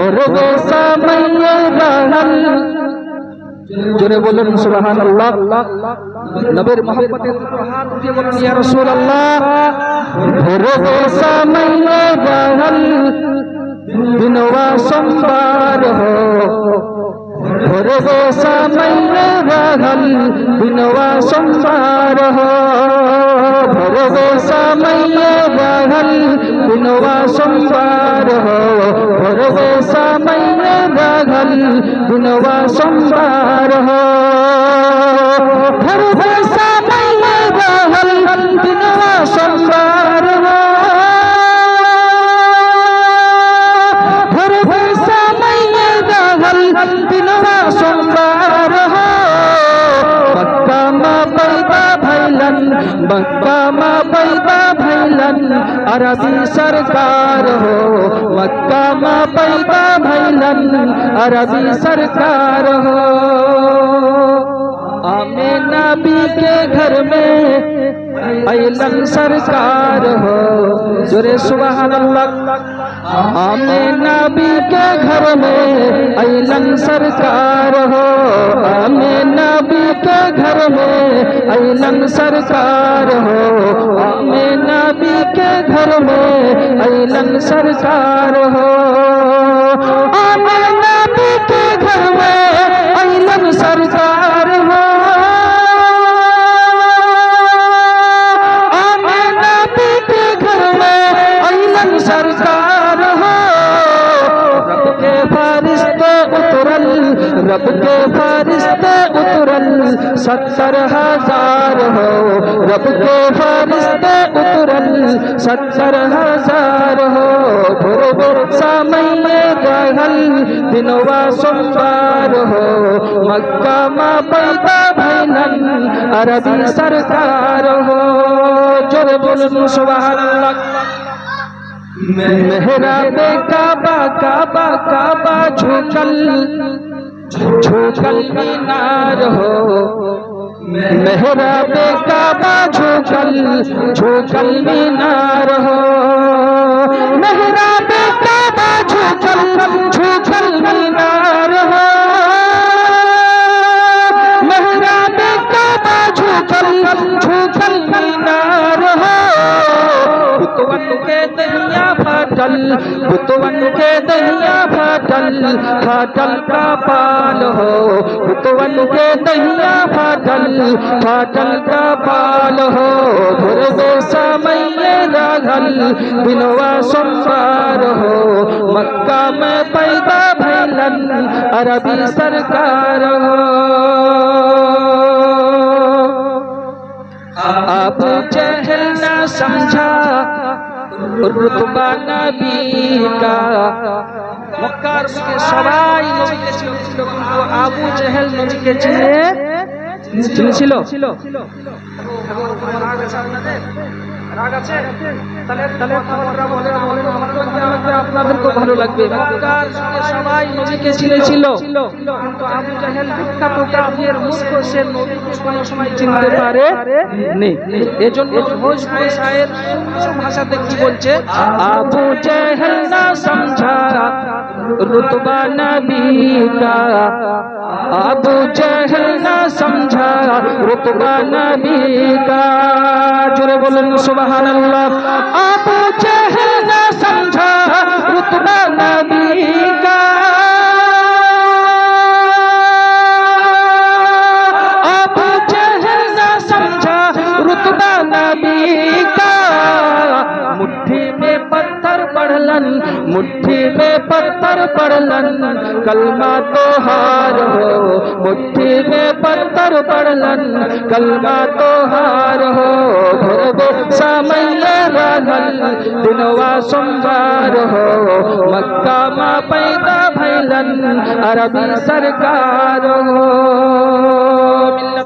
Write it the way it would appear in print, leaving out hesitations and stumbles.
भोरवे समय रहल जोरे बोलन सुबहानाल्लाह नबीर मोहब्बते हाथ उठिए बोलन या रसूलल्लाह भोरवे समय रहल दिनवा सोमवार हो भोरवे समय रहल दिनवा सोमवार हो भोरवे समय रहल दिनवा सोमवार हो भोरवे समय रहल दिनवा सोमवार हो भोरवे समय रहल दिनवा सोमवार हो भोरवे समय रहल दिनवा सोमवार हो मक्का में पैदा भैलन मक्का में पैदा भैलन अरबी सरकार हो मक्का में पैदा भैलन अरबी सरकार हो आमिना नबी के घर में अइलन सरकार हो जोरे सुबहानल्लाह आमिना नबी के घर में अइलन सरकार हो आमिना नबी के घर में अइलन सरकार हो आमिना नबी के घर में अइलन सरकार हो आमिना नबी के घर में अइलन सरकार हो आमिना नबी के घर में अइलन सरकार हो रब के फरिश्ते उतरल रब के फरिश्ते उतरल 70,000 हो रब के फरिश्ते उतरल 70,000 हो भोरवे समय रहल दिनवा सोमवार हो मक्का में पैदा भैलन अरबी सरकार हो जोरे बोलन सुबहानल्लाह मेहराबे काबा काबा काबा झुकल झुकल मीनार हो मेहराबे काबा झुकल झुकल मीनार हो मेहराबे काबा झुकल झुकल मीनार हो मेहराबे काबा झुकल झुकल मीनार हो बुतवन के दहिया फाटल बुतवन के दहिया फाटल फाटल का पाल हो बुतवन के दहिया फाटल फाटल का पाल हो भोरवे समय रहल दिनवा सोमवार हो मक्का में पैदा भैलन अरबी सरकार हो अबू जहल न समझा रुतबा नबी का मक्का के सबाई नबी के ছিল কিন্তু আবু জেহেল নবীকে চিনেছিল রাগ আছে তাহলে আপনারা বলেন আপনাদেরকে ভালো লাগবে মক্কার সবাই নবীকে চিনেছিল কিন্তু আবু জেহেল বিখ্যাত কাফির মুশরিক সে নবীকে কোনো সময় চিনতে পারে নি এজন্য ভোজপুরি শায়ের ভাষাতে কি বলছে আবু জেহেল না সমঝা रुतबा नबी का अबू जहल न समझा रुतबा नबी का जोरे बोलन सुबहानल्लाह अबू जहल न समझा रुतबा नबी का अबू जहल न समझा रुतबा नबी का मुट्ठी में पत्थर पड़लन मुट्ठी में पत्थर पड़लन कलमा तो हार हो मुट्ठी में पत्थर पड़लन कलमा तो हार हो भोरवे समय रहल दिनवा सोमवार हो मक्का में पैदा भैलन अरबी सरकार हो।